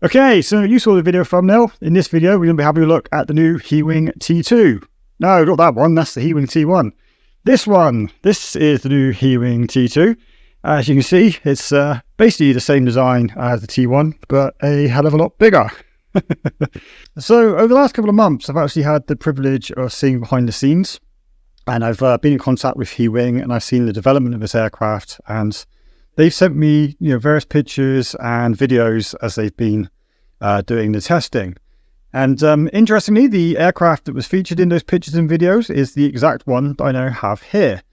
Okay, so you saw the video thumbnail. In this video, we're going to be having a look at the new Heewing T2. No, not that one, that's the Heewing T1. This is the new Heewing T2. As you can see, it's basically the same design as the T1, but a hell of a lot bigger. So over the last couple of months, I've actually had the privilege of seeing behind the scenes, and I've been in contact with Heewing, and I've seen the development of this aircraft, and they've sent me, various pictures and videos as they've been doing the testing. And interestingly, the aircraft that was featured in those pictures and videos is the exact one that I now have here.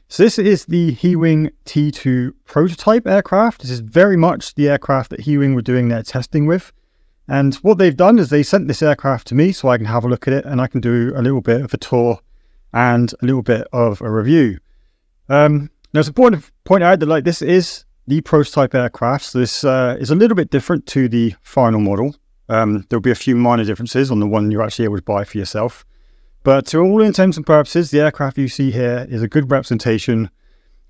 So this is the Heewing T2 prototype aircraft. This is very much the aircraft that Heewing were doing their testing with. And what they've done is they sent this aircraft to me so I can have a look at it and I can do a little bit of a tour and a little bit of a review. Now it's important to point out that this is the prototype aircraft. So this is a little bit different to the final model. There'll be a few minor differences on the one you're actually able to buy for yourself. But to all intents and purposes, the aircraft you see here is a good representation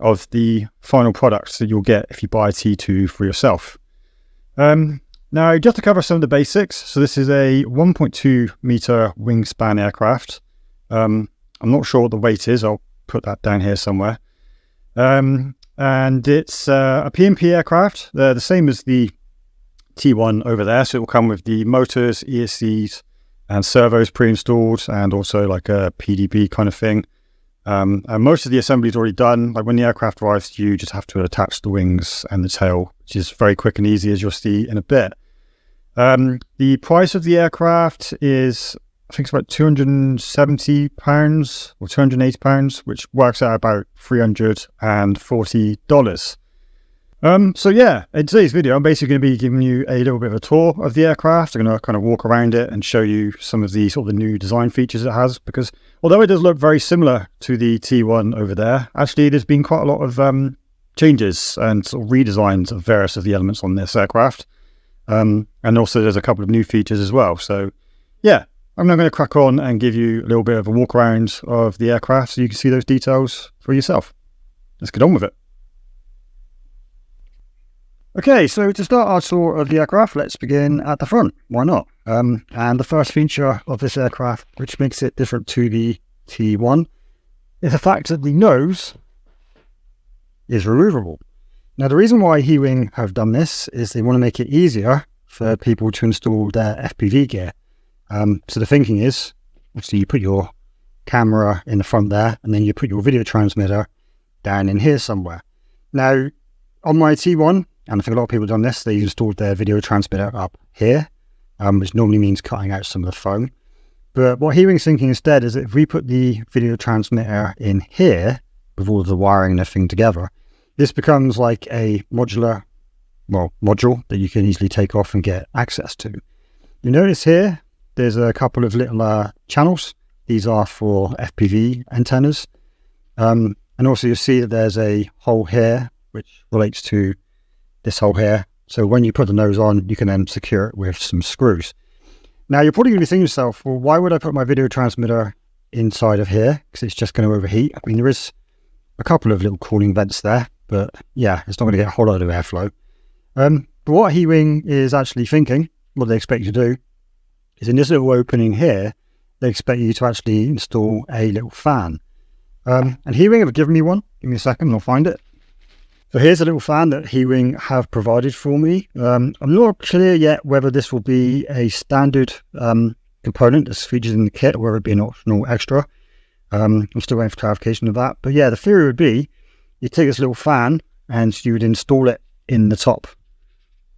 of the final products that you'll get if you buy a T2 for yourself. Now, just to cover some of the basics, so this is a 1.2 meter wingspan aircraft. I'm not sure what the weight is. I'll put that down here somewhere. And it's a PMP aircraft. They're the same as the T1 over there. So it will come with the motors, ESCs, and servos pre-installed, and also like a PDB kind of thing. And most of the assembly is already done. Like when the aircraft arrives, you just have to attach the wings and the tail, which is very quick and easy, as you'll see in a bit. The price of the aircraft is, I think it's about £270 or £280, which works out about $340. So yeah, in today's video, I'm basically going to be giving you a little bit of a tour of the aircraft. I'm going to kind of walk around it and show you some of the sort of the new design features it has, because although it does look very similar to the T1 over there, actually there's been quite a lot of changes and sort of redesigns of various of the elements on this aircraft. And also there's a couple of new features as well. So yeah, I'm now going to crack on and give you a little bit of a walk around of the aircraft so you can see those details for yourself. Let's get on with it. Okay, so to start our tour of the aircraft, let's begin at the front. Why not? And the first feature of this aircraft, which makes it different to the T1, is the fact that the nose is removable. Now, the reason why Heewing have done this is they want to make it easier for people to install their FPV gear. So the thinking is, obviously you put your camera in the front there, and then you put your video transmitter down in here somewhere. Now, on my T1, and I think a lot of people have done this, they installed their video transmitter up here, which normally means cutting out some of the foam. But what Heewing's thinking instead is that if we put the video transmitter in here, with all of the wiring and everything together, this becomes like a module that you can easily take off and get access to. You notice here, there's a couple of little channels. These are for FPV antennas. And also you'll see that there's a hole here, which relates to this hole here. So when you put the nose on, you can then secure it with some screws. Now you're probably going to be thinking to yourself, well, why would I put my video transmitter inside of here? Because it's just going to overheat. I mean, there is a couple of little cooling vents there, but yeah, it's not going to get a whole lot of airflow. But what Heewing is actually thinking, what they expect you to do, is in this little opening here, they expect you to actually install a little fan. And Heewing have given me one. Give me a second and I'll find it. So here's a little fan that Heewing have provided for me. I'm not clear yet whether this will be a standard component that's featured in the kit or whether it be an optional extra. I'm still waiting for clarification of that. But yeah, the theory would be you take this little fan and you would install it in the top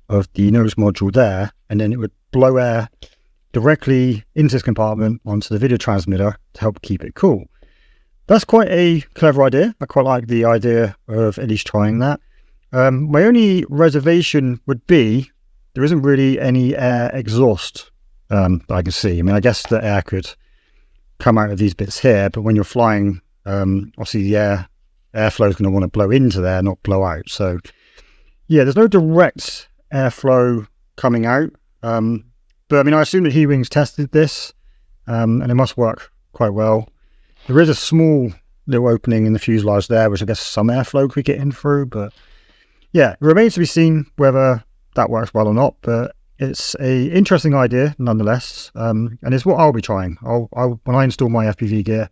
of the nose module there, and then it would blow air directly into this compartment onto the video transmitter to help keep it cool. That's quite a clever idea. I quite like the idea of at least trying that. My only reservation would be there isn't really any air exhaust that I can see. I mean, I guess the air could come out of these bits here, but when you're flying, obviously the airflow is going to want to blow into there, not blow out. So yeah, there's no direct airflow coming out. But I mean, I assume that Heewing's tested this, and it must work quite well. There is a small little opening in the fuselage there, which I guess some airflow could get in through, but yeah, it remains to be seen whether that works well or not. But it's a interesting idea nonetheless, and it's what I'll be trying. When I install my FPV gear,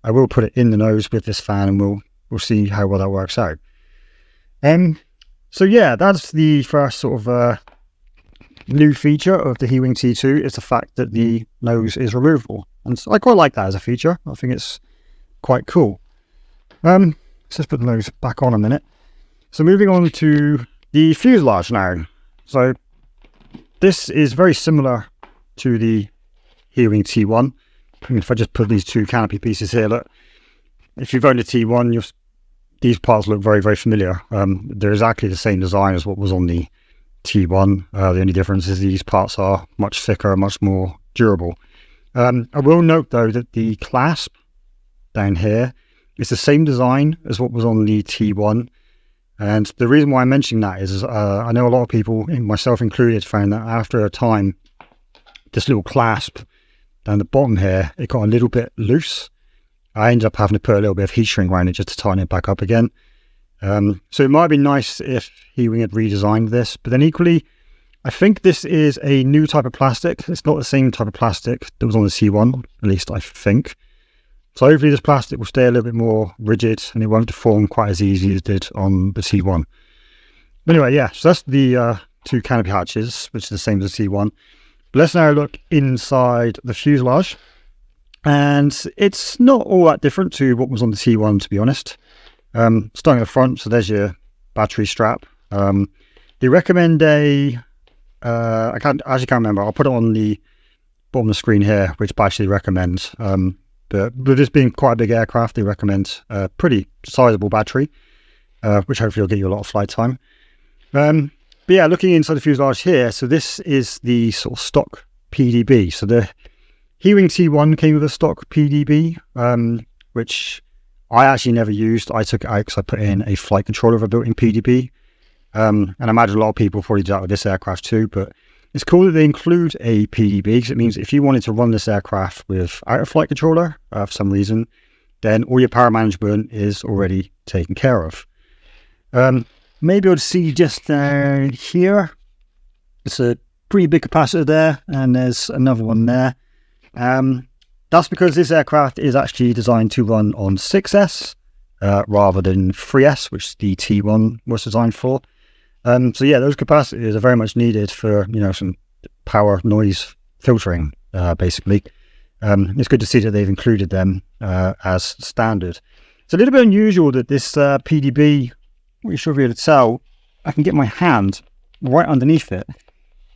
I will put it in the nose with this fan, and we'll see how well that works out. So yeah, that's the first sort of new feature of the Heewing T2, is the fact that the nose is removable, and I quite like that as a feature. I think it's quite cool. Let's just put the nose back on a minute. So moving on to the fuselage now. So this is very similar to the Heewing T1. If I just put these two canopy pieces here, look, if you've owned a T1, these parts look very, very familiar. They're exactly the same design as what was on the T1. The only difference is these parts are much thicker, much more durable. I will note though that the clasp down here is the same design as what was on the T1. And the reason why I'm mentioning that is I know a lot of people, myself included, found that after a time, this little clasp down the bottom here, it got a little bit loose. I ended up having to put a little bit of heat shrink around it just to tighten it back up again. So it might be nice if Heewing had redesigned this, but then equally, I think this is a new type of plastic. It's not the same type of plastic that was on the T1, at least I think. So hopefully this plastic will stay a little bit more rigid and it won't deform quite as easy as it did on the T1. But anyway, yeah, so that's the two canopy hatches, which is the same as the T1. But let's now look inside the fuselage. And it's not all that different to what was on the T1, to be honest. Starting at the front, so there's your battery strap. They recommend I can't remember. I'll put it on the bottom of the screen here, which battery they recommend. But with this being quite a big aircraft, they recommend a pretty sizable battery, which hopefully will get you a lot of flight time. But yeah, looking inside the fuselage here, so this is the sort of stock PDB. So the Heewing T1 came with a stock PDB, which I actually never used. I took it out because I put in a flight controller of a built-in PDB. And I imagine a lot of people probably do that with this aircraft too, but it's cool that they include a PDB, because it means if you wanted to run this aircraft without a flight controller for some reason, then all your power management is already taken care of. Maybe I'll see just down here. It's a pretty big capacitor there, and there's another one there. That's because this aircraft is actually designed to run on 6S rather than 3S, which the T1 was designed for. So yeah, those capacitors are very much needed for, some power noise filtering, basically. It's good to see that they've included them as standard. It's a little bit unusual that this PDB, you should be able to tell, I can get my hand right underneath it.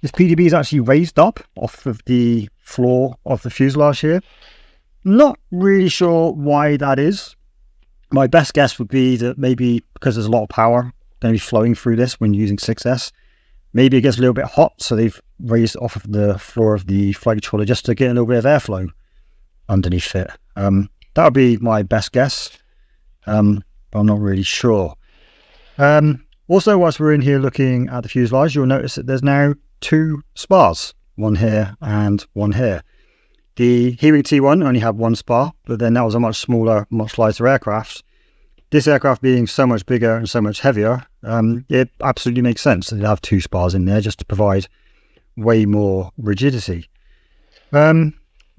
This PDB is actually raised up off of the floor of the fuselage here. Not really sure why that is. My best guess would be that maybe because there's a lot of power going to be flowing through this when using 6S. Maybe it gets a little bit hot, so they've raised it off of the floor of the flight controller just to get a little bit of airflow underneath it. That would be my best guess, but I'm not really sure. Also, whilst we're in here looking at the fuselage, you'll notice that there's now two spars, one here and one here. The Heewing T1 only had one spar, but then that was a much smaller, much lighter aircraft. This aircraft being so much bigger and so much heavier, it absolutely makes sense that they'd have two spars in there just to provide way more rigidity. You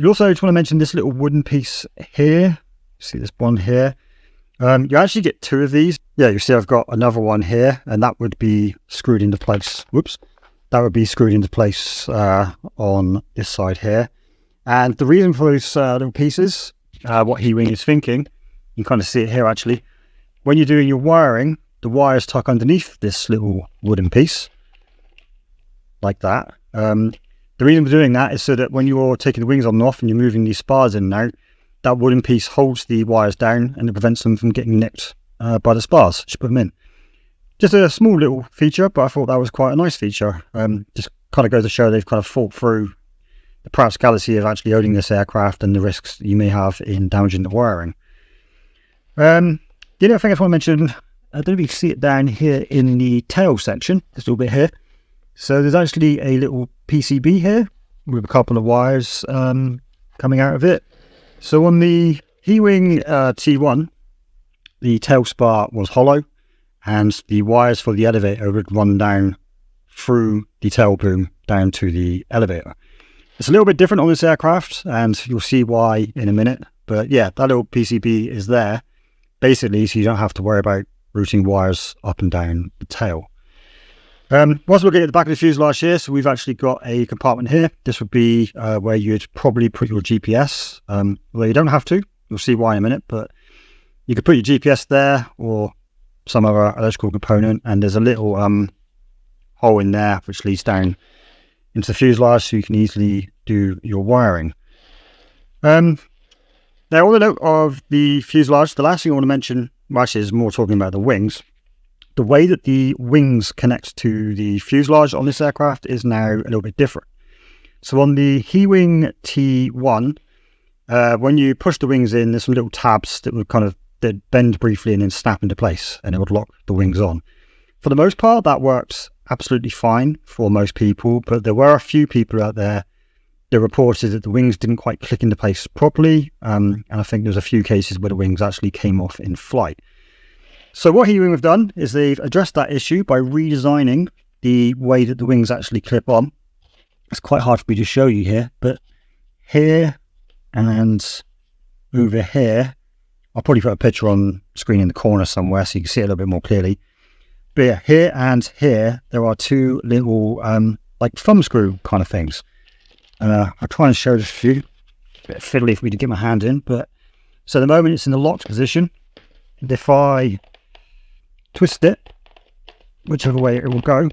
also just want to mention this little wooden piece here. See this one here? You actually get two of these. Yeah, you see I've got another one here, and that would be screwed into place. Whoops. That would be screwed into place on this side here. And the reason for those little pieces, what Heewing is thinking, you can kind of see it here actually. When you're doing your wiring, the wires tuck underneath this little wooden piece, like that. The reason for doing that is so that when you're taking the wings on and off and you're moving these spars in and out, that wooden piece holds the wires down and it prevents them from getting nicked by the spars. Just put them in. Just a small little feature, but I thought that was quite a nice feature. Just kind of goes to show they've kind of thought through the practicality of actually owning this aircraft and the risks you may have in damaging the wiring. The other thing I just want to mention, I don't know if you can see it down here in the tail section, this little bit here. So there's actually a little PCB here with a couple of wires coming out of it. So on the Heewing T1, the tail spar was hollow, and the wires for the elevator would run down through the tail boom down to the elevator. It's a little bit different on this aircraft, and you'll see why in a minute. But yeah, that little PCB is there, basically, so you don't have to worry about routing wires up and down the tail. Whilst looking at the back of the fuselage here, so we've actually got a compartment here. This would be where you'd probably put your GPS. Well, you don't have to. You'll see why in a minute, but you could put your GPS there or some other electrical component, and there's a little hole in there which leads down into the fuselage, so you can easily do your wiring. Now, on the note of the fuselage, the last thing I want to mention, well, actually, is more talking about the wings. The way that the wings connect to the fuselage on this aircraft is now a little bit different. So on the Heewing T1, when you push the wings in, there's some little tabs that would they'd bend briefly and then snap into place, and it would lock the wings on. For the most part, that works absolutely fine for most people, but there were a few people out there that reported that the wings didn't quite click into place properly, and I think there's a few cases where the wings actually came off in flight. So what Heewing have done is they've addressed that issue by redesigning the way that the wings actually clip on. It's quite hard for me to show you here, but here and over here, I'll probably put a picture on screen in the corner somewhere so you can see it a little bit more clearly. But yeah, here and here, there are two little like thumb screw kind of things. I'll try and show this to you. It's a bit fiddly for me to get my hand in, but so at the moment it's in the locked position. And if I twist it, whichever way it will go,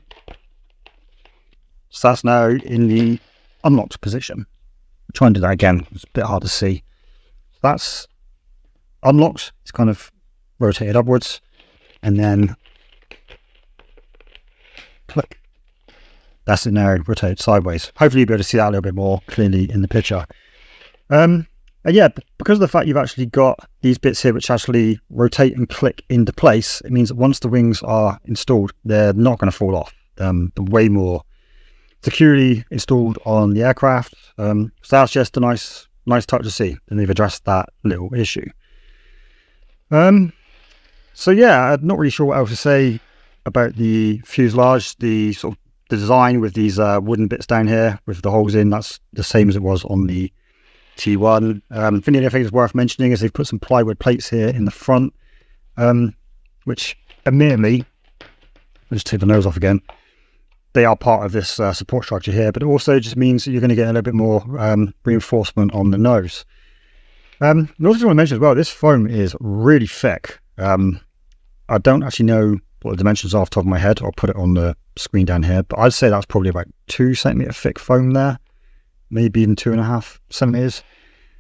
so that's now in the unlocked position. I'll try and do that again, it's a bit hard to see. That's unlocked, it's kind of rotated upwards, and then click. That's it now, rotated sideways. Hopefully you'll be able to see that a little bit more clearly in the picture. And yeah, because of the fact you've actually got these bits here which actually rotate and click into place, it means that once the wings are installed, they're not going to fall off. They're way more securely installed on the aircraft. So that's just a nice touch to see, and they've addressed that little issue. So yeah, I'm not really sure what else to say about the fuselage. The sort of the design with these wooden bits down here with the holes in, that's the same as it was on the T1. I think the only thing that's worth mentioning is they've put some plywood plates here in the front, which admittedly, I'll just take the nose off again, they are part of this support structure here, but it also just means that you're going to get a little bit more reinforcement on the nose. I also want to mention as well, this foam is really thick. I don't actually know what the dimensions are off the top of my head. I'll put it on the screen down here, but I'd say that's probably about 2 centimeter thick foam there, maybe even 2.5 centimeters.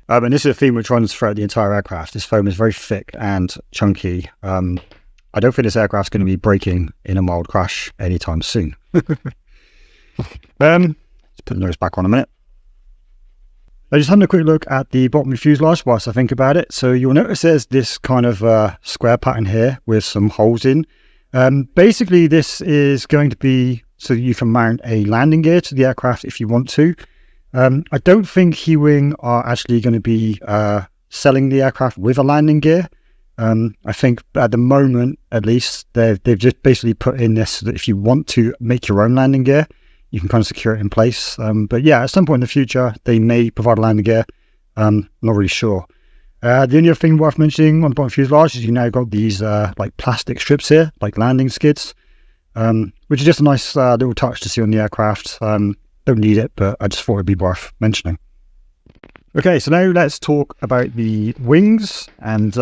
And this is a theme which runs throughout the entire aircraft. This foam is very thick and chunky. I don't think this aircraft's going to be breaking in a mild crash anytime soon. Let's put the nose back on a minute. I just had a quick look at the bottom of the fuselage whilst I think about it. So you'll notice there's this kind of square pattern here with some holes in. Basically, this is going to be so you can mount a landing gear to the aircraft if you want to. I don't think Heewing are actually going to be selling the aircraft with a landing gear. I think at the moment, at least, they've just basically put in this so that if you want to make your own landing gear, you can kind of secure it in place. But yeah, at some point in the future, they may provide a landing gear. Not really sure. The only other thing worth mentioning on the bottom of the fuselage is you now got these like plastic strips here, like landing skids, which is just a nice little touch to see on the aircraft. Don't need it, but I just thought it'd be worth mentioning. Okay, so now let's talk about the wings. And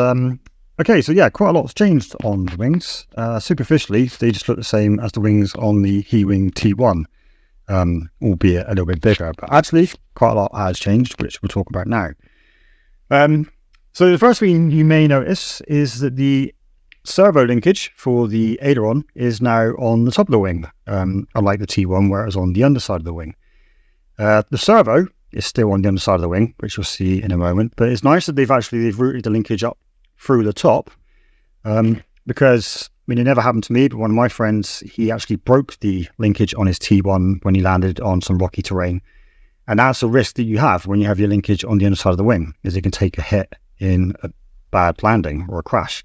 okay, so yeah, quite a lot's changed on the wings. Superficially, they just look the same as the wings on the Heewing T1, albeit a little bit bigger. But actually, quite a lot has changed, which we'll talk about now. So the first thing you may notice is that the servo linkage for the aileron is now on the top of the wing, unlike the T1 where it was on the underside of the wing. The servo is still on the underside of the wing, which you'll see in a moment, but it's nice that they've routed the linkage up through the top, because, I mean, it never happened to me, but one of my friends, he actually broke the linkage on his T1 when he landed on some rocky terrain. And that's a risk that you have when you have your linkage on the underside of the wing, is it can take a hit in a bad landing or a crash.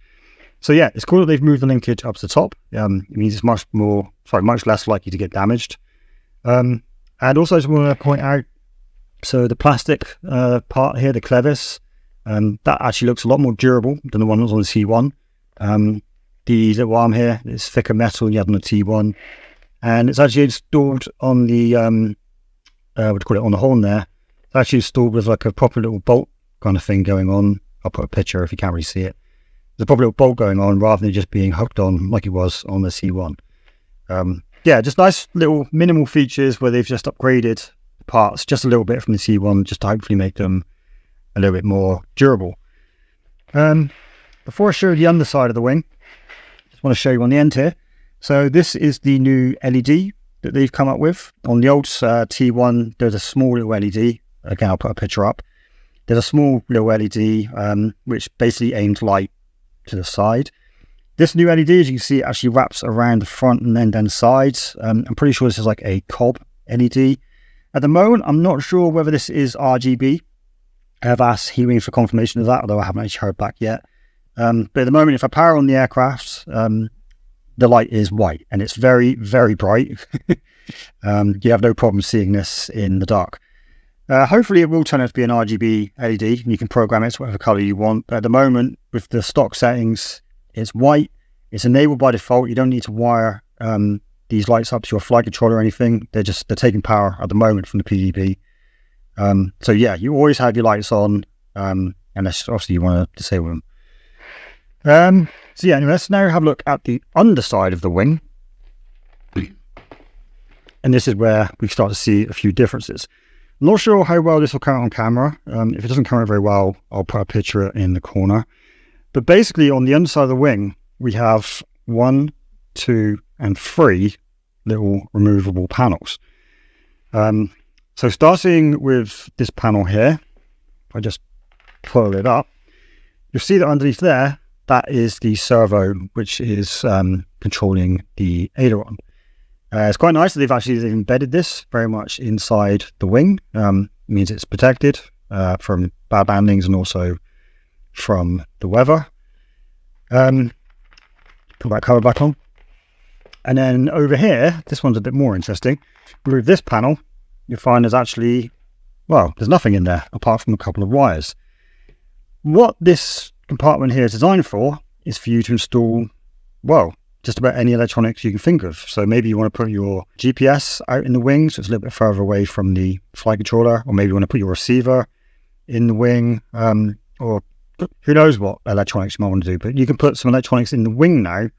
So yeah, it's cool that they've moved the linkage up to the top. It means it's much less likely to get damaged. And also I just want to point out, so the plastic part here, the clevis, that actually looks a lot more durable than the one that was on the T1. The little arm here is thicker metal than you had on the T1. And it's actually installed on the, on the horn there. It's actually installed with like a proper little bolt kind of thing going on. I'll put a picture if you can't really see it. There's a proper little bolt going on rather than just being hooked on like it was on the C1. Yeah, just nice little minimal features where they've just upgraded parts just a little bit from the C1 just to hopefully make them a little bit more durable. Before I show you the underside of the wing, just want to show you on the end here. So this is the new LED that they've come up with. On the old T1, there's a small little LED. Again, I'll put a picture up. There's a small little LED which basically aims light to the side. This new LED, as you can see, actually wraps around the front and then the sides. I'm pretty sure this is like a cob LED. At the moment, I'm not sure whether this is RGB. I have asked Heewing for confirmation of that, although I haven't actually heard back yet. But at the moment, if I power on the aircraft, the light is white and it's very, very bright. You have no problem seeing this in the dark. Hopefully it will turn out to be an RGB LED and you can program it to whatever color you want. But at the moment, with the stock settings, it's white. It's enabled by default. You don't need to wire these lights up to your flight controller or anything. They're taking power at the moment from the PDB. So yeah, you always have your lights on, unless obviously you want to disable them. So yeah, anyway, let's now have a look at the underside of the wing. And this is where we start to see a few differences. I'm not sure how well this will come out on camera. If it doesn't come out very well, I'll put a picture in the corner. But basically on the underside of the wing, we have 1, 2, and 3 little removable panels. So starting with this panel here, if I just pull it up, you'll see that underneath there, that is the servo, which is controlling the aileron. It's quite nice that they've embedded this very much inside the wing. It means it's protected from bad landings and also from the weather. Put that cover back on. And then over here, this one's a bit more interesting. With this panel, you'll find there's actually, well, there's nothing in there apart from a couple of wires. What this compartment here is designed for is for you to install, well, just about any electronics you can think of. So maybe you want to put your GPS out in the wing, so it's a little bit further away from the flight controller, or maybe you want to put your receiver in the wing, or who knows what electronics you might want to do. But you can put some electronics in the wing now,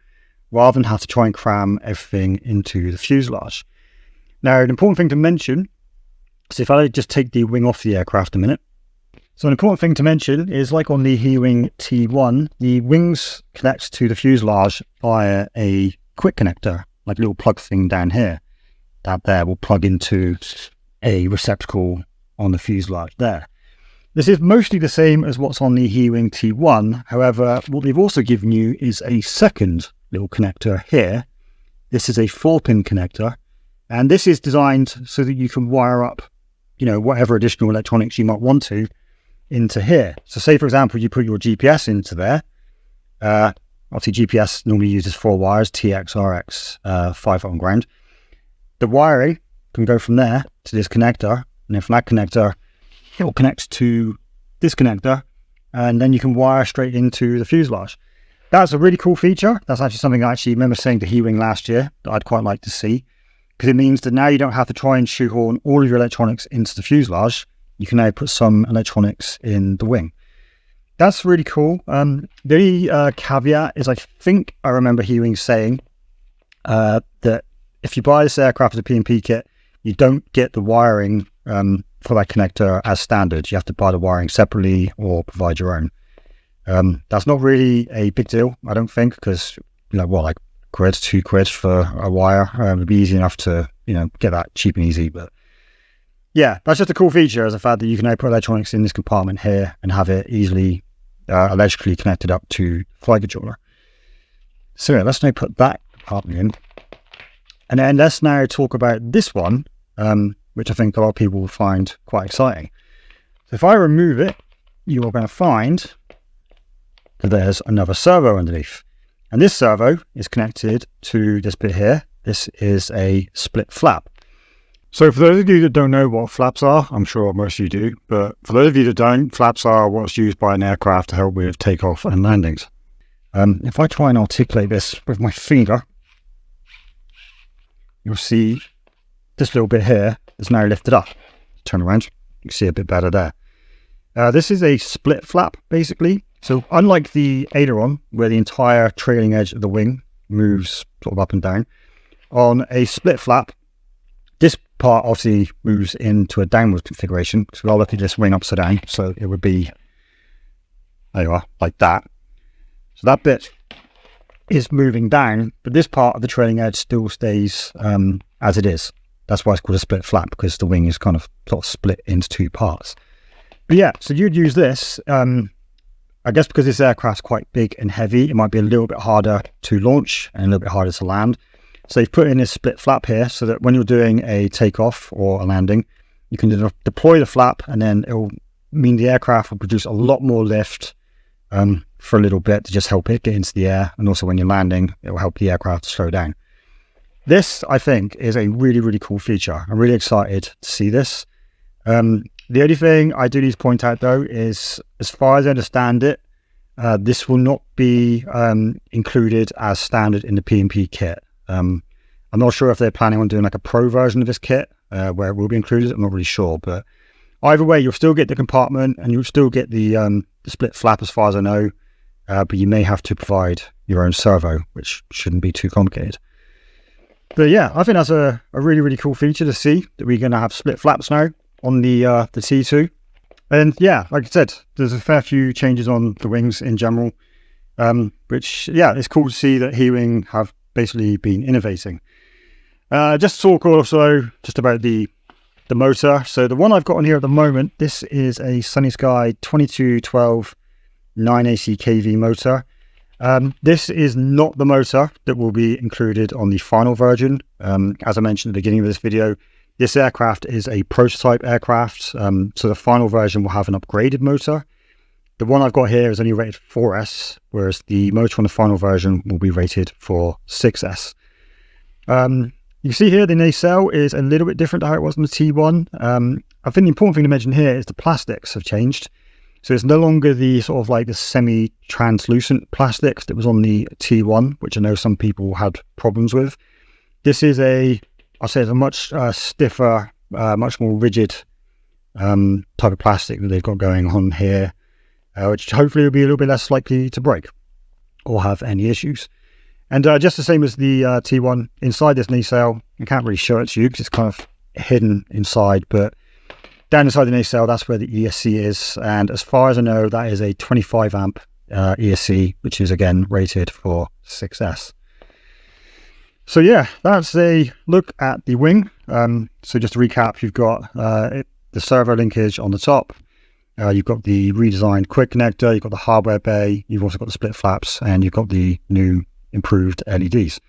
rather than have to try and cram everything into the fuselage. Now, an important thing to mention, so if I just take the wing off the aircraft a minute. So an important thing to mention is, like on the Heewing T1, the wings connect to the fuselage via a quick connector, like a little plug thing down here. That there will plug into a receptacle on the fuselage there. This is mostly the same as what's on the Heewing T1. However, what they've also given you is a second little connector here. This is a 4-pin connector, and this is designed so that you can wire up, whatever additional electronics you might want to into here. So say, for example, you put your GPS into there. Obviously GPS normally uses 4 wires, TX, RX, 5 on ground. The wiring can go from there to this connector, and then from that connector, it will connect to this connector, and then you can wire straight into the fuselage. That's a really cool feature. That's actually something I actually remember saying to Heewing last year that I'd quite like to see, because it means that now you don't have to try and shoehorn all of your electronics into the fuselage. You can now put some electronics in the wing. That's really cool. The only caveat is, I think I remember Heewing saying that if you buy this aircraft as a P&P kit, you don't get the wiring for that connector as standard. You have to buy the wiring separately or provide your own. That's not really a big deal, I don't think, because, like £2 for a wire. It'd be easy enough to, get that cheap and easy. But yeah, that's just a cool feature, as the fact that you can now put electronics in this compartment here and have it easily electrically connected up to flight controller. So yeah, let's now put that compartment in. And then let's now talk about this one, which I think a lot of people will find quite exciting. So if I remove it, you're going to find that there's another servo underneath. And this servo is connected to this bit here. This is a split flap. So for those of you that don't know what flaps are, I'm sure most of you do, but for those of you that don't, flaps are what's used by an aircraft to help with takeoff and landings. If I try and articulate this with my finger, you'll see this little bit here is now lifted up. Turn around, you can see a bit better there. This is a split flap, basically. So unlike the aileron, where the entire trailing edge of the wing moves sort of up and down, on a split flap, this part obviously moves into a downward configuration. So I'll look at this wing upside down. So it would be, there you are, like that. So that bit is moving down, but this part of the trailing edge still stays as it is. That's why it's called a split flap, because the wing is kind of sort of split into two parts. But yeah, so you'd use this, I guess because this aircraft's quite big and heavy, it might be a little bit harder to launch and a little bit harder to land. So you've put in this split flap here so that when you're doing a takeoff or a landing, you can deploy the flap, and then it will mean the aircraft will produce a lot more lift for a little bit to just help it get into the air. And also when you're landing, it will help the aircraft to slow down. This, I think, is a really, really cool feature. I'm really excited to see this. The only thing I do need to point out, though, is as far as I understand it, this will not be included as standard in the P&P kit. I'm not sure if they're planning on doing like a pro version of this kit where it will be included. I'm not really sure, but either way, you'll still get the compartment and you'll still get the split flap as far as I know, but you may have to provide your own servo, which shouldn't be too complicated. But yeah, I think that's a really, really cool feature to see, that we're going to have split flaps now on the T2. And yeah, like I said, there's a fair few changes on the wings in general, which, yeah, it's cool to see that Heewing have basically been innovating. Just to talk also just about the motor. So the one I've got on here at the moment, this is a Sunny Sky 2212 9AC kV motor. This is not the motor that will be included on the final version. As I mentioned at the beginning of this video, this aircraft is a prototype aircraft, so the final version will have an upgraded motor. The one I've got here is only rated 4S, whereas the motor on the final version will be rated for 6S. You see here the nacelle is a little bit different to how it was on the T1. I think the important thing to mention here is the plastics have changed. So it's no longer the sort of like the semi-translucent plastics that was on the T1, which I know some people had problems with. This is I'll say it's a much stiffer, much more rigid type of plastic that they've got going on here, which hopefully will be a little bit less likely to break or have any issues. And just the same as the T1, inside this nacelle, I can't really show it to you because it's kind of hidden inside, but down inside the nacelle, that's where the ESC is. And as far as I know, that is a 25 amp ESC, which is again rated for 6S. So yeah, that's a look at the wing. So just to recap, you've got the servo linkage on the top. You've got the redesigned quick connector. You've got the hardware bay. You've also got the split flaps, and you've got the new improved LEDs.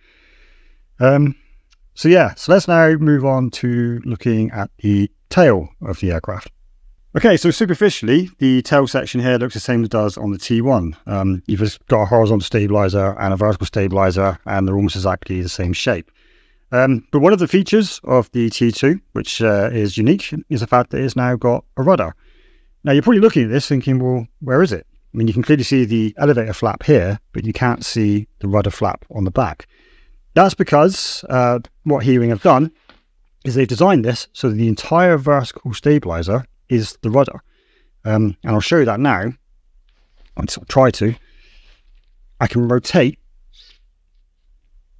So yeah, so let's now move on to looking at the tail of the aircraft. Okay, so superficially, the tail section here looks the same as it does on the T1. You've just got a horizontal stabilizer and a vertical stabilizer, and they're almost exactly the same shape. But one of the features of the T2, which is unique, is the fact that it's now got a rudder. Now, you're probably looking at this thinking, well, where is it? I mean, you can clearly see the elevator flap here, but you can't see the rudder flap on the back. That's because what Heewing have done is they've designed this so that the entire vertical stabilizer is the rudder. And I'll show you that now. I'll try to. I can rotate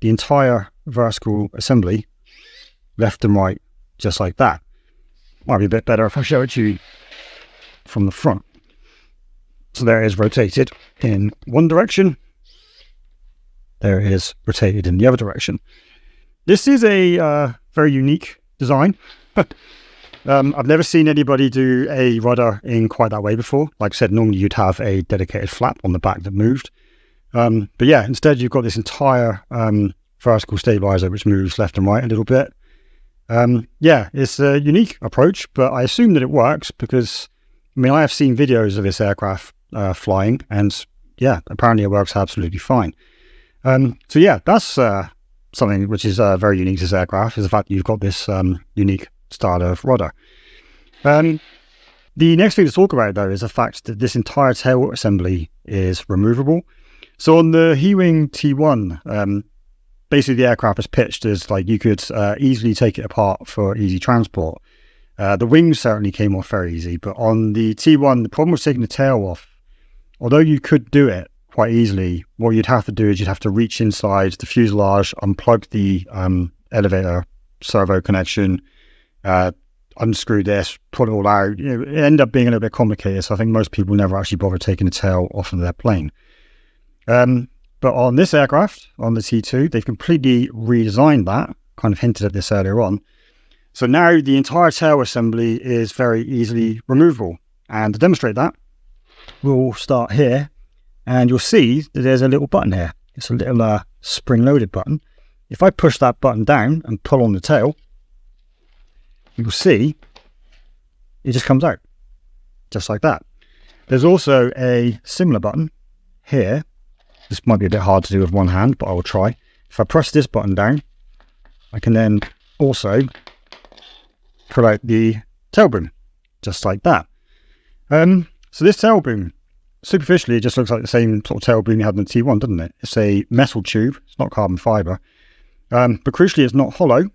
the entire vertical assembly left and right, just like that. Might be a bit better if I show it to you from the front. So there it is rotated in one direction. There it is rotated in the other direction. This is a very unique design. I've never seen anybody do a rudder in quite that way before. Like I said, normally you'd have a dedicated flap on the back that moved. But yeah, instead you've got this entire vertical stabilizer which moves left and right a little bit. Yeah, it's a unique approach, but I assume that it works because, I mean, I have seen videos of this aircraft flying, and yeah, apparently it works absolutely fine. So yeah, that's something which is very unique to this aircraft, is the fact that you've got this unique style of rudder. The next thing to talk about, though, is the fact that this entire tail assembly is removable. So on the Heewing T1, basically the aircraft is pitched as like you could easily take it apart for easy transport. The wings certainly came off very easy, but on the T1, the problem with taking the tail off, although you could do it quite easily, what you'd have to do is you'd have to reach inside the fuselage, unplug the elevator servo connection, unscrew this, pull it all out. It ended up being a little bit complicated, so I think most people never actually bother taking the tail off of their plane. But on this aircraft, on the T2, they've completely redesigned that, kind of hinted at this earlier on. So now the entire tail assembly is very easily removable. And to demonstrate that, we'll start here, and you'll see that there's a little button here. It's a little spring-loaded button. If I push that button down and pull on the tail, you'll see it just comes out, just like that. There's also a similar button here. This might be a bit hard to do with one hand, but I will try. If I press this button down, I can then also pull out the tail boom, just like that. So this tail boom, superficially, it just looks like the same sort of tail boom you had in the T1, doesn't it? It's a metal tube, it's not carbon fibre. But crucially, it's not hollow,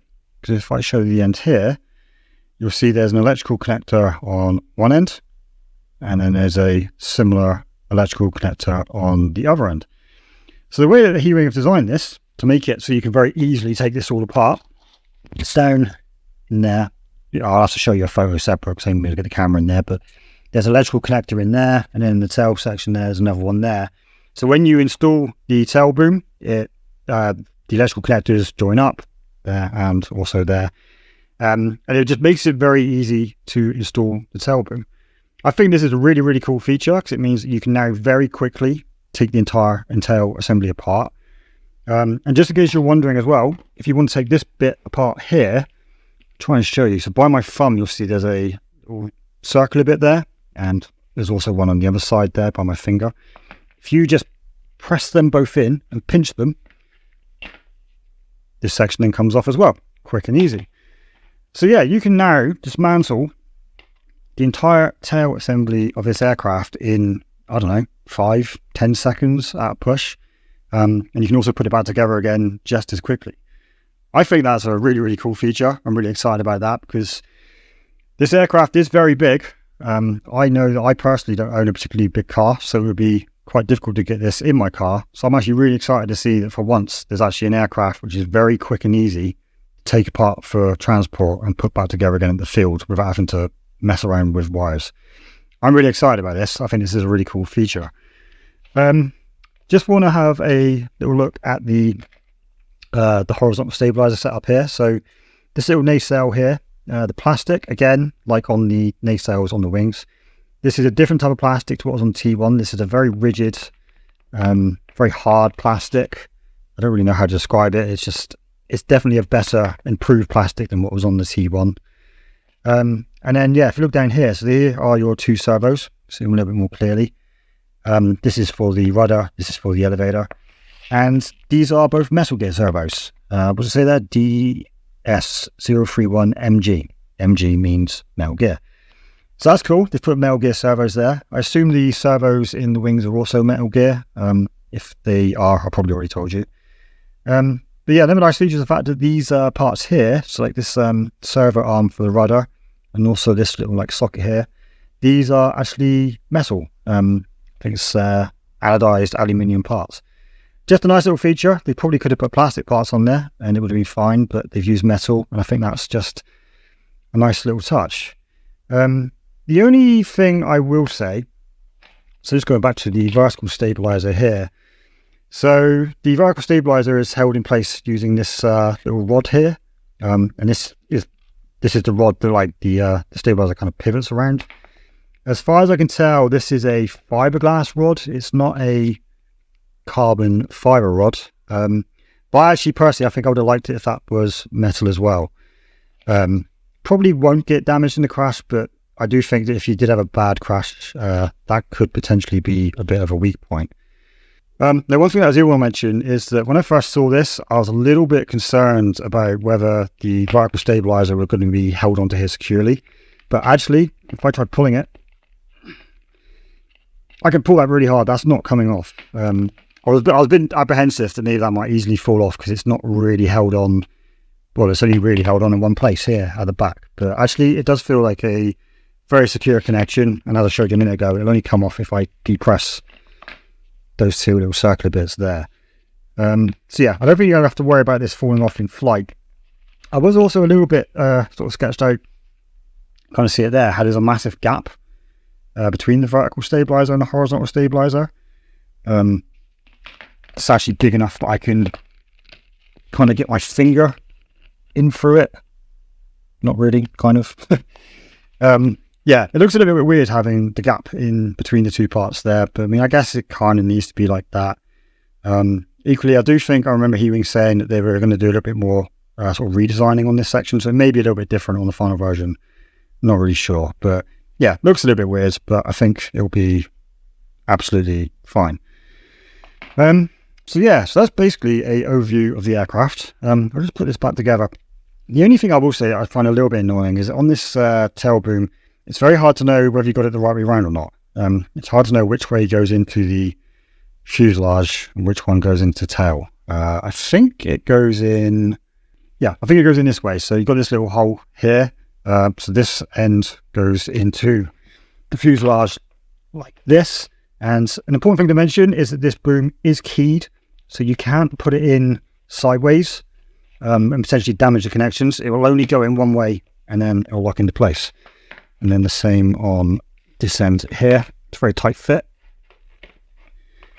because if I show you the end here, you'll see there's an electrical connector on one end, and then there's a similar electrical connector on the other end. So the way that Heewing have designed this, to make it so you can very easily take this all apart, it's down in there. I'll have to show you a photo separate because I'm going to get the camera in there, but there's an electrical connector in there, and then in the tail section there's another one there. So when you install the tail boom, the electrical connectors join up there and also there. And it just makes it very easy to install the tail boom. I think this is a really, really cool feature because it means that you can now very quickly take the entire tail assembly apart. And just in case you're wondering as well, if you want to take this bit apart here, try and show you. So by my thumb, you'll see there's a circular bit there, and there's also one on the other side there by my finger. If you just press them both in and pinch them, this section then comes off as well, quick and easy. So yeah, you can now dismantle the entire tail assembly of this aircraft in, I don't know, 5-10 seconds at a push. And you can also put it back together again just as quickly. I think that's a really, really cool feature. I'm really excited about that because this aircraft is very big. I know that I personally don't own a particularly big car, so it would be quite difficult to get this in my car. So I'm actually really excited to see that for once, there's actually an aircraft which is very quick and easy to take apart for transport and put back together again in the field without having to mess around with wires. I'm really excited about this. I think this is a really cool feature. Just want to have a little look at the horizontal stabilizer setup here. So this little nacelle here, the plastic, again, like on the nacelles on the wings, this is a different type of plastic to what was on T1. This is a very rigid, very hard plastic. I don't really know how to describe it. It's definitely a better, improved plastic than what was on the T1. And then, yeah, if you look down here, so here are your two servos. See them a little bit more clearly. This is for the rudder. This is for the elevator. And these are both metal gear servos. What does it say there? DS031MG. MG means metal gear. So that's cool. They've put metal gear servos there. I assume the servos in the wings are also metal gear. If they are, I probably already told you. But yeah, another nice feature is the fact that these parts here, so like this servo arm for the rudder, and also this little like socket here, these are actually metal. I think it's anodized aluminium parts. Just a nice little feature. They probably could have put plastic parts on there and it would have been fine, but they've used metal, and I think that's just a nice little touch. The only thing I will say, so just going back to the vertical stabilizer here. So the vertical stabilizer is held in place using this little rod here, and this is the rod that the stabilizer kind of pivots around. As far as I can tell, this is a fiberglass rod. It's not a carbon fiber rod. But actually, personally, I think I would have liked it if that was metal as well. Probably won't get damaged in the crash, but I do think that if you did have a bad crash, that could potentially be a bit of a weak point. Now, one thing that I do want to mention is that when I first saw this, I was a little bit concerned about whether the vertical stabilizer were going to be held onto here securely. But actually, if I tried pulling it, I can pull that really hard. That's not coming off. I was a bit apprehensive that maybe that might easily fall off because it's not really held on. Well, it's only really held on in one place here at the back. But actually, it does feel like a very secure connection. And as I showed you a minute ago, it'll only come off if I depress those two little circular bits there. So yeah, I don't think you'll have to worry about this falling off in flight. I was also a little bit sort of sketched out, kind of see it there, how there's a massive gap between the vertical stabilizer and the horizontal stabilizer. It's actually big enough that I can kind of get my finger in through it. Not really, kind of. Yeah, it looks a little bit weird having the gap in between the two parts there, but I mean, I guess it kind of needs to be like that. Equally, I do think I remember Heewing saying that they were going to do a little bit more sort of redesigning on this section, so maybe a little bit different on the final version. Not really sure, but yeah, looks a little bit weird, but I think it'll be absolutely fine. So yeah, so that's basically a overview of the aircraft. I'll just put this back together. The only thing I will say I find a little bit annoying is that on this tail boom, it's very hard to know whether you got it the right way around or not. It's hard to know which way goes into the fuselage and which one goes into tail. I think it goes in, yeah, I think it goes in this way. So you've got this little hole here. So this end goes into the fuselage like this. And an important thing to mention is that this boom is keyed. So you can't put it in sideways and potentially damage the connections. It will only go in one way and then it'll lock into place. And then the same on this end here. It's a very tight fit.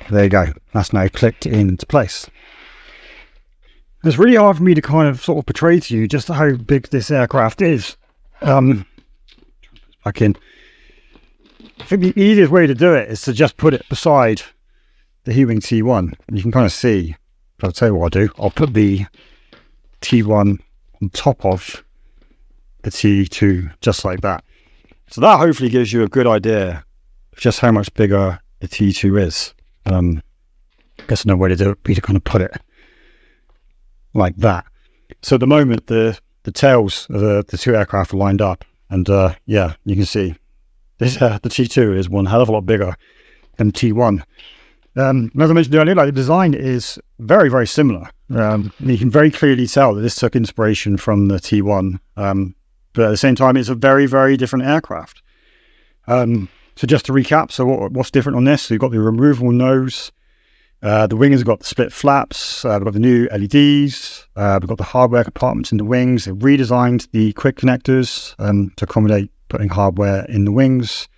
There you go. That's now clicked into place. It's really hard for me to kind of sort of portray to you just how big this aircraft is. Back in. I think the easiest way to do it is to just put it beside the Heewing T1. And you can kind of see, I'll tell you what I'll do. I'll put the T1 on top of the T2 just like that. So that hopefully gives you a good idea of just how much bigger the T2 is. I guess another way to do it would be to kind of put it like that. So at the moment, the tails of the two aircraft are lined up. And yeah, you can see this, the T2 is one hell of a lot bigger than T1. As I mentioned earlier, like the design is very, very similar. You can very clearly tell that this took inspiration from the T1. But at the same time, it's a very, very different aircraft. So just to recap, so what's different on this? So you've got the removable nose. The wings have got the split flaps. We've got the new LEDs. We've got the hardware compartments in the wings. They've redesigned the quick connectors to accommodate putting hardware in the wings.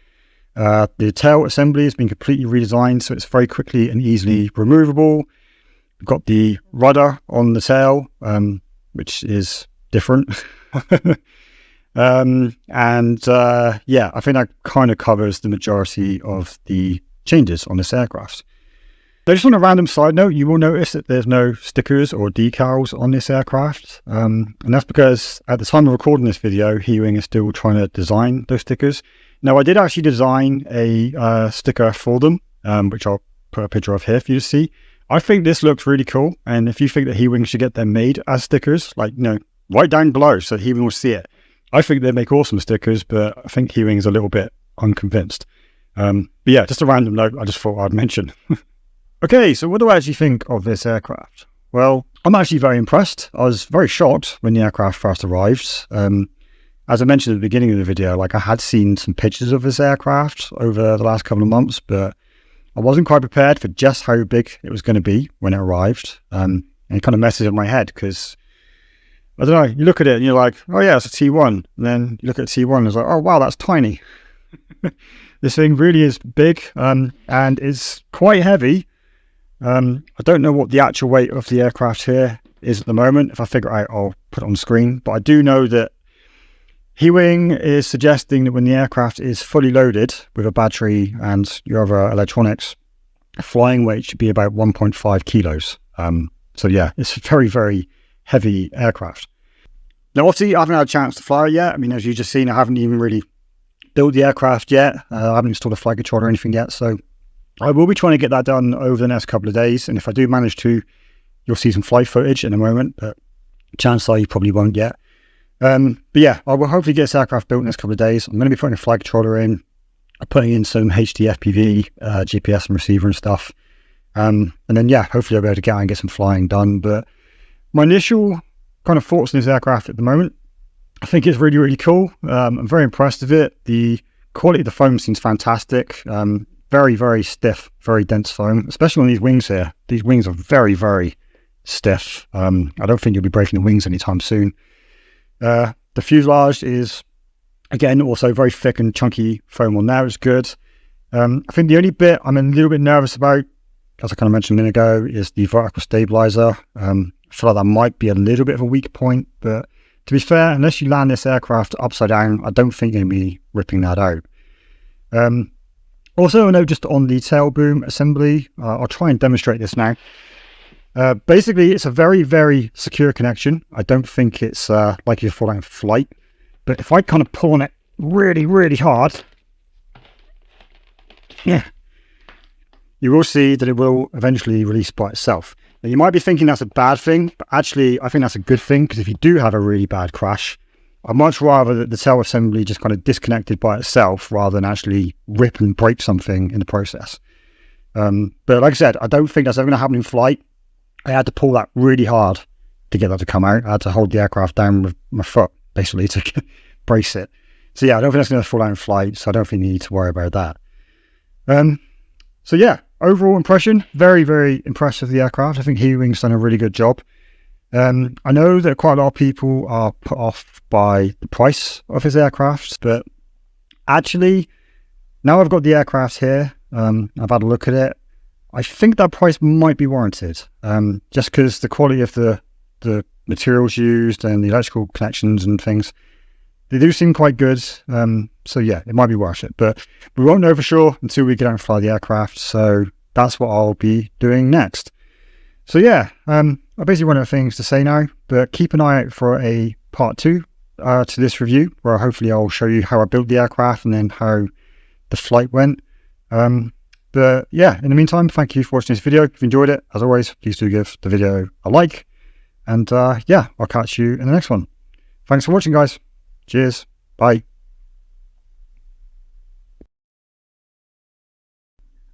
The tail assembly has been completely redesigned, so it's very quickly and easily removable. We've got the rudder on the tail, which is different. Yeah, I think that kind of covers the majority of the changes on this aircraft. So just on a random side note, you will notice that there's no stickers or decals on this aircraft. And that's because at the time of recording this video, Heewing is still trying to design those stickers. Now, I did actually design a sticker for them, which I'll put a picture of here for you to see. I think this looks really cool. And if you think that Heewing should get them made as stickers, like, you know, right down below so Heewing will see it. I think they make awesome stickers, but I think Heewing is a little bit unconvinced. But yeah, just a random note I just thought I'd mention. Okay, so what do I actually think of this aircraft? Well, I'm actually very impressed. I was very shocked when the aircraft first arrived. As I mentioned at the beginning of the video, like I had seen some pictures of this aircraft over the last couple of months, but I wasn't quite prepared for just how big it was going to be when it arrived. And it kind of messes in my head because, I don't know, you look at it and you're like, oh yeah, it's a T1. And then you look at T1 and it's like, oh wow, that's tiny. This thing really is big and is quite heavy. I don't know what the actual weight of the aircraft here is at the moment. If I figure it out, I'll put it on screen. But I do know that Heewing is suggesting that when the aircraft is fully loaded with a battery and your other electronics, flying weight should be about 1.5 kilos. So yeah, it's a very, very heavy aircraft. Now, obviously, I haven't had a chance to fly it yet. I mean, as you've just seen, I haven't even really built the aircraft yet. I haven't installed a flight controller or anything yet. So I will be trying to get that done over the next couple of days, and if I do manage to, you'll see some flight footage in a moment, but chances are you probably won't yet. But yeah, I will hopefully get this aircraft built in the next couple of days. I'm going to be putting a flight controller in, putting in some HD FPV, GPS and receiver and stuff. And then, yeah, hopefully I'll be able to get out and get some flying done. But my initial kind of thoughts on this aircraft at the moment, I think it's really, really cool. I'm very impressed with it. The quality of the foam seems fantastic. Very, very stiff, very dense foam, especially on these wings here. These wings are very, very stiff. I don't think you'll be breaking the wings anytime soon. The fuselage is, again, also very thick and chunky foam on there. It's good. I think the only bit I'm a little bit nervous about, as I kind of mentioned a minute ago, is the vertical stabilizer. I feel like that might be a little bit of a weak point, but to be fair, unless you land this aircraft upside down, I don't think you're going to be ripping that out. Also, I know just on the tail boom assembly, I'll try and demonstrate this now. Basically, it's a very, very secure connection. I don't think it's like you fall out in flight. But if I kind of pull on it really, really hard, yeah, you will see that it will eventually release by itself. Now, you might be thinking that's a bad thing, but actually, I think that's a good thing, because if you do have a really bad crash, I'd much rather that the tail assembly just kind of disconnected by itself rather than actually rip and break something in the process. But like I said, I don't think that's ever going to happen in flight. I had to pull that really hard to get that to come out. I had to hold the aircraft down with my foot, basically, to brace it. So yeah, I don't think that's going to fall out in flight, so I don't think you need to worry about that. So yeah, overall impression, very, very impressed with the aircraft. I think Heewing's done a really good job. I know that quite a lot of people are put off by the price of his aircraft, but actually, now I've got the aircraft here, I've had a look at it, I think that price might be warranted, just because the quality of the materials used and the electrical connections and things, they do seem quite good. So yeah, it might be worth it, but we won't know for sure until we get out and fly the aircraft. So that's what I'll be doing next. So yeah, I basically run out of things to say now, but keep an eye out for a part 2 to this review, where hopefully I'll show you how I built the aircraft and then how the flight went. But yeah, in the meantime, thank you for watching this video. If you enjoyed it, as always, please do give the video a like. And yeah, I'll catch you in the next one. Thanks for watching, guys. Cheers. Bye.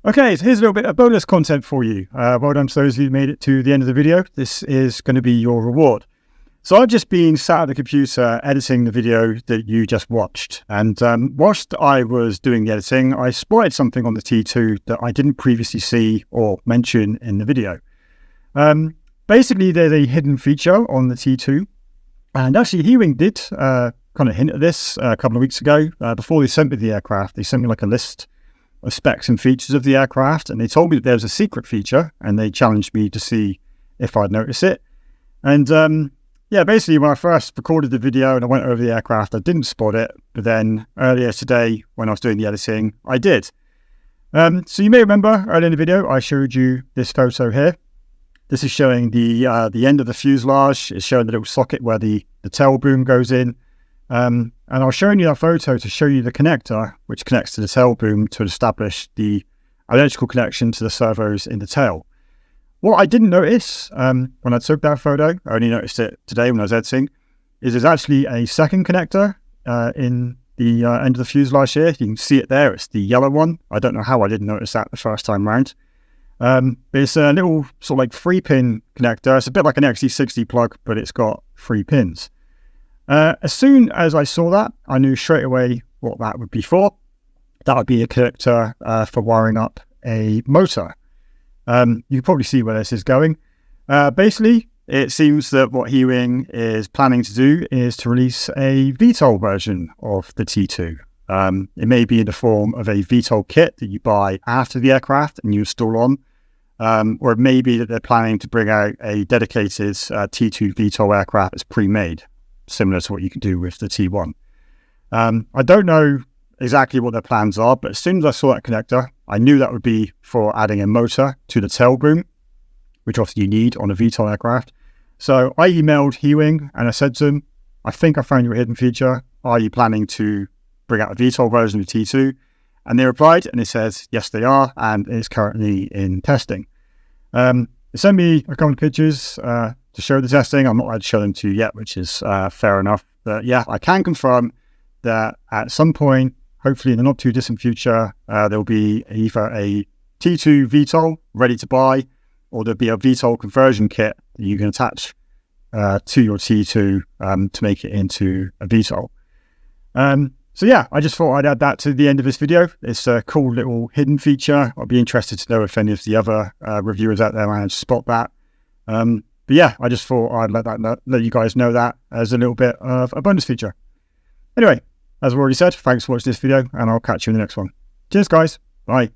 Okay, so here's a little bit of bonus content for you. Well done to those who made it to the end of the video. This is going to be your reward. So I've just been sat at the computer editing the video that you just watched. And whilst I was doing the editing, I spotted something on the T2 that I didn't previously see or mention in the video. Basically, there's a hidden feature on the T2. And actually, Heewing did kind of hint at this a couple of weeks ago. Before they sent me the aircraft, they sent me like a list of specs and features of the aircraft, and they told me that there was a secret feature, and they challenged me to see if I'd notice it. And yeah, basically when I first recorded the video and I went over the aircraft, I didn't spot it, but then earlier today when I was doing the editing, I did. So you may remember earlier in the video I showed you this photo here. This is showing the end of the fuselage. It's showing the little socket where the tail boom goes in. And I was showing you that photo to show you the connector, which connects to the tail boom to establish the electrical connection to the servos in the tail. What I didn't notice when I took that photo, I only noticed it today when I was editing, is there's actually a second connector in the end of the fuselage here. You can see it there. It's the yellow one. I don't know how I didn't notice that the first time round. But it's a little sort of like 3-pin connector. It's a bit like an XC60 plug, but it's got 3 pins. As soon as I saw that, I knew straight away what that would be for. That would be a connector for wiring up a motor. You can probably see where this is going. Basically, it seems that what Heewing is planning to do is to release a VTOL version of the T2. It may be in the form of a VTOL kit that you buy after the aircraft and you install on, or it may be that they're planning to bring out a dedicated T2 VTOL aircraft that's pre-made, similar to what you can do with the T1. I don't know exactly what their plans are, but as soon as I saw that connector, I knew that would be for adding a motor to the tail boom, which obviously you need on a VTOL aircraft. So I emailed Heewing and I said to him, I think I found your hidden feature. Are you planning to bring out a VTOL version of T2? And they replied, and it says, yes, they are, and it's currently in testing. They sent me a couple of pictures to show the testing. I'm not allowed to show them to you yet, which is fair enough. But yeah, I can confirm that at some point, hopefully in the not too distant future, there'll be either a T2 VTOL ready to buy, or there'll be a VTOL conversion kit that you can attach to your T2 to make it into a VTOL. So yeah, I just thought I'd add that to the end of this video. It's a cool little hidden feature. I'll be interested to know if any of the other reviewers out there managed to spot that. But yeah, I just thought I'd let you guys know that as a little bit of a bonus feature. Anyway, as I've already said, thanks for watching this video, and I'll catch you in the next one. Cheers, guys. Bye.